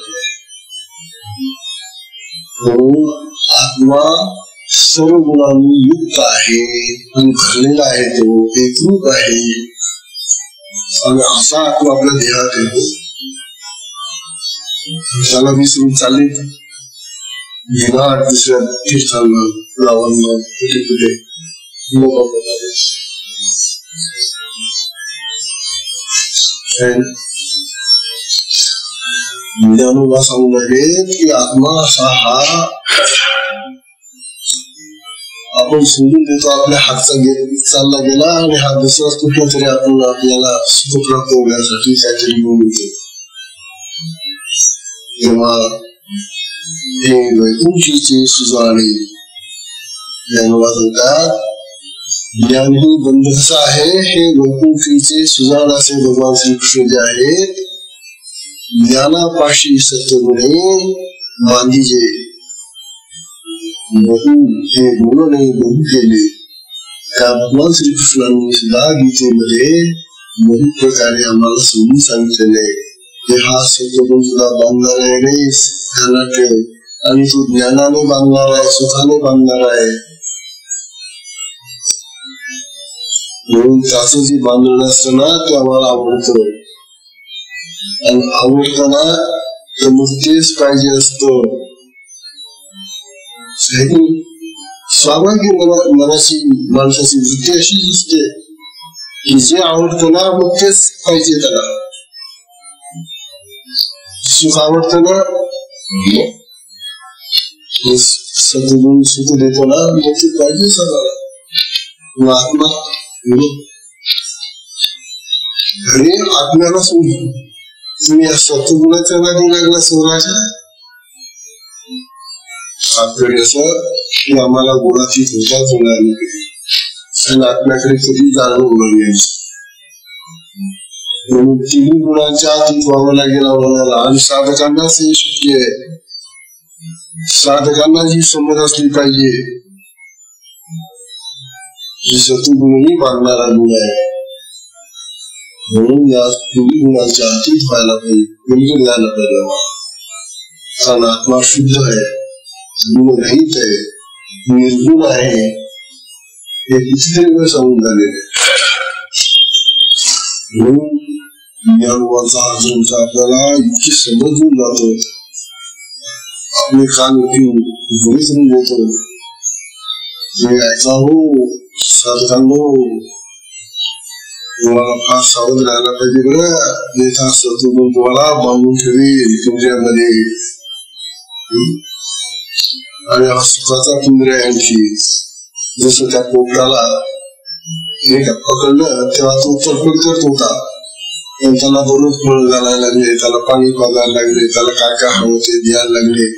म्हणून आत्मा सर्व गुणांनी युक्त आहे आणि भरलेला आहे. तो एकरूप आहे आणि असा आत्मा आपल्या देहात येतो. त्याला विसरून चालले दुसऱ्या तीर्थांना, गावांना, कुठे कुठे ज्ञानोबा सांगू लागले की आत्मा असा हा आपण सोडून देतो. आपल्या हातचा चालला गेला आणि हा दुसरा कुठला तरी आपण आपल्याला सुख प्राप्त होण्यासाठी काहीतरी घेऊन येतो. तेव्हा हे वैकुंठीचे सुजाणे ज्ञानोबा सांगतात, ज्ञान ही बंध कसं आहे. हे वैकुंठीचे सुजाण असे भगवान श्रीकृष्ण जे आहेत, ज्ञानापाशी सत्वगुणे बांधीजे बहु हे बोलणे बहु केले. त्या भगवान श्रीकृष्णांनी सुद्धा गीतेमध्ये बहु प्रकारे आम्हाला समजून सांगितलेले हे हा सत्वगुण सुद्धा बांधणार आहे नाही, ध्यानात ठेव. आणि तो ज्ञानाने बांधणार आहे, सुखाने बांधणार आहे. म्हणून त्याचं जे बांधलं असतं ना ते आम्हाला आवडतं. आणि आवडताना तर मग तेच पाहिजे असतं. स्वाभाविक मनाची माणसाची वृत्ती अशीच असते की जे आवडतं ना मग तेच पाहिजे त्याला. सुख आवडतं ना, सद्गुण सुख देतो ना, मग ते पाहिजे सगळं. आत्मा अरे आत्म्याला सोडून तुम्ही या सत्वगुणाच्या नादी लागला स्वराच्या. आपल्याकडे असं की आम्हाला गुणाची धोकाच होणार नाही आणि आत्म्याकडे कधी जाणं होणार नाही. म्हणून तिन्ही गुणांच्या आतीत व्हावं लागेल आम्हाला. आणि साधकांनाच हे शक्य आहे. साधकांना जी समज असली पाहिजे की सत्वगुणही बांधणारा गुण आहे. म्हणून या तिन्ही गुणांच्या आतीत व्हायला पाहिजे, बिलकुल जायला पाहिजे. कारण आत्मा शुद्ध आहे, गुणरहित आहे, निर्गुण आहे. हे कितीतरी वेळ सांगून झालेले. म्हणून ज्ञानोबाचा अर्जुनचा आपल्याला इतकी समजून जातो. आपले कान करून देतो. ऐका हो साधकांनो, तुम्हाला फार सावध राहायला पाहिजे बरं. येथा सत्वगुण तुम्हाला बांधून ठेवेल तुमच्यामध्ये. आणि हा सुखाचा पिंजरा आहे आणखी. जसं त्या पोपटाला पकडलं तेव्हा तो तडफड करत होता. पण त्याला बरोबर फळ घालायला लागले, त्याला पाणी पाजायला लागले, त्याला काय काय हवं ते द्यायला लागले.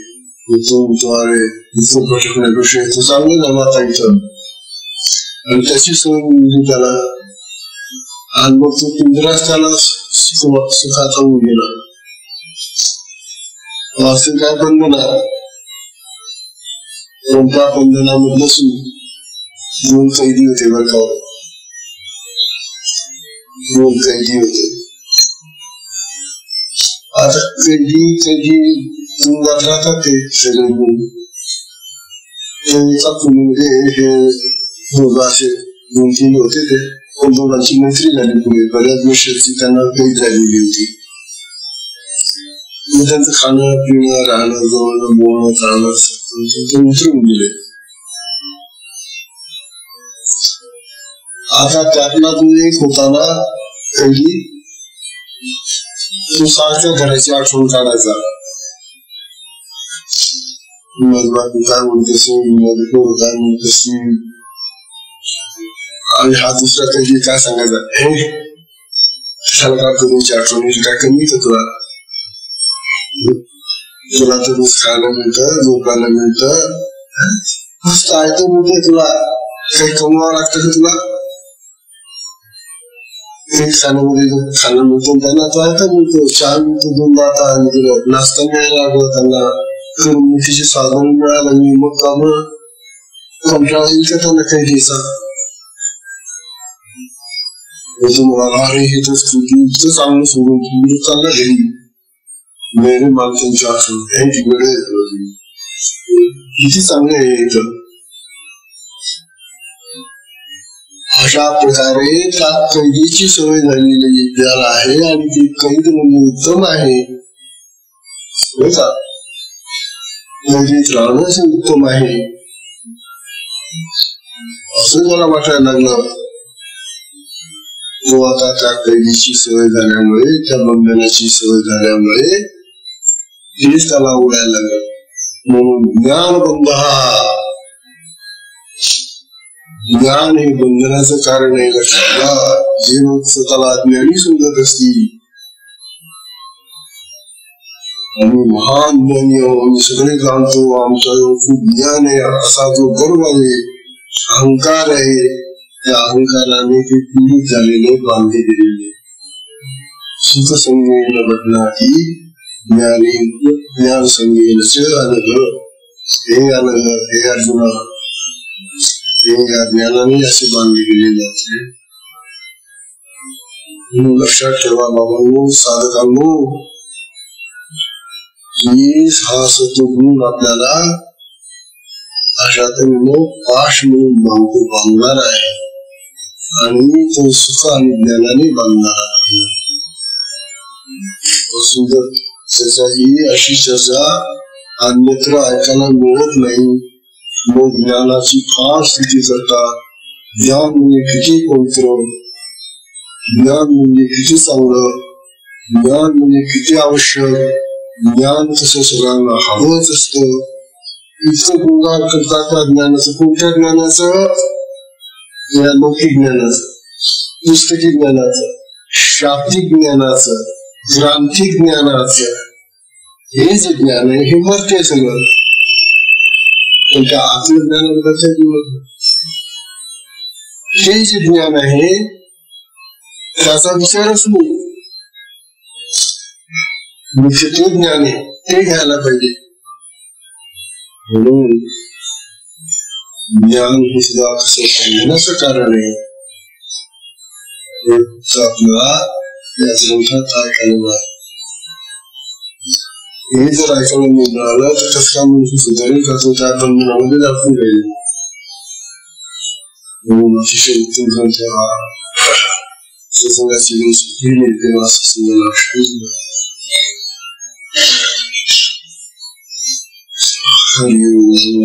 भटकण्यापेक्षा तो चांगलं झाला आता इथं. आणि त्याची सवय मिळली त्याला. आणि मग तो पिंजराच त्याला सुखाचा होऊन गेला. असं काय बंधन आहे. कोणत्या बंधनामधलं दोन कैदी होते बघा. दोन कैदी होते. आता कैदी तुरुंगात राहतात ते सगळे गुण. एका पुण्यामध्ये हे दोघं असे 2-3 होते. ते दोघांची मैत्री झाली. पुढे बऱ्याच वर्षाची त्यांना कैद झालेली होती. त्यांचं खाणं पिणं राहणं जवळ बोलणं चालणं विसरून गेले. आता त्यातला जो एक होता ना कैदी, तो सारख्या घराची आठवण काढायचा. काय म्हणतेस, काय म्हणतेस. आणि हा दुसरा कैदी काय सांगायचा, हे त्याला काय तुमची आठवण काय कमी का तुला. तुला तर रोज खायला मिळतं, झोपायला मिळतं, मस्त आयतं मिळते, तुला काही कमवावं लागतं का? तुला एक खाणं मिळतो, त्यांना तो आयतं मिळतो, चहा मिळतो, 2 दाता नाश्ता मिळायला लागला, त्यांना करमणुकीची साधन मिळालं, मग कामं कंटाळा येईल का त्यांना काही घ्यायचा? तुम्हाला अरे हे तर इतकं चांगलं सोडून तुम्ही चांगलं घरी मेरे माणसांची असून त्यांची वेळ किती चांगले आहे इथं. अशा प्रकारे त्यात कैदीची सवय झालेली विद्याला आहे आणि ती कैद म्हणजे उत्तम आहे, का कैदीत राहणं हे उत्तम आहे असं मला वाटायला लागलं. तो आता त्या कैदीची सवय झाल्यामुळे, त्या बंधनाची सवय झाल्यामुळे हेच त्याला उडायला लागलं. म्हणून ज्ञानबंध हा, ज्ञान हे बंधनाचं कारण आहे लक्षात. जे लोक स्वतःला ज्ञानी समजत असतील आम्ही महान ज्ञानी आहोत, आम्ही सगळे जाणतो, आमचं खूप ज्ञान आहे असा जो गर्व आहे, अहंकार आहे, त्या अहंकाराने ते पीडित झालेले, बांधले गेलेले. सुख संज्ञेन घटनाही ज्ञान संज्ञेनच अनघ. हे अर्जुना, हे या ज्ञानाने असे बांधले गेलेले असते. लक्षात ठेवा बाबांनो, साधकांनो, हा सत्वगुण आपल्याला अशा तऱ्हेने पाश म्हणून बांधणार आहे आणि तो सुख आणि ज्ञानाने बांधणार आहे. सुंदर चर्चा ही, अशी चर्चा अन्यत्र ऐकायला मिळत नाही. लोक ज्ञानाची फार स्थिती करतात. ज्ञान म्हणजे किती पवित्र, ज्ञान म्हणजे किती चांगलं, ज्ञान म्हणजे किती आवश्यक, ज्ञान तसं सगळ्यांना हवंच असतं. इतकं गुणगान करतात त्या ज्ञानाचं. कोणत्या ज्ञानाचं? या लौकिक ज्ञानाचं, पुस्तकी ज्ञानाचं, शाब्दिक ज्ञानाचं, ग्रांथिक ज्ञानाचं. हे जे ज्ञान आहे हे मरते सगळं, पण त्या आत्मज्ञानाबद्दल हे जे ज्ञान आहे त्याचा विचारच नाही. मुख्य ते ज्ञान आहे, ते घ्यायला पाहिजे. म्हणून ज्ञान हे सुद्धा कसं समजण्याचं कारण आहे आपल्याला या ग्रंथात ऐकायला मिळालं. हे जर ऐकायला मिळालं तर कसं काय म्हणजे सुधारेल का तो त्या बंधनामध्ये दाखवून राहील. म्हणून अतिशय उत्तम ग्रंथ हा सत्संगाची सुखी मिळते असं समजायला हरि ओम.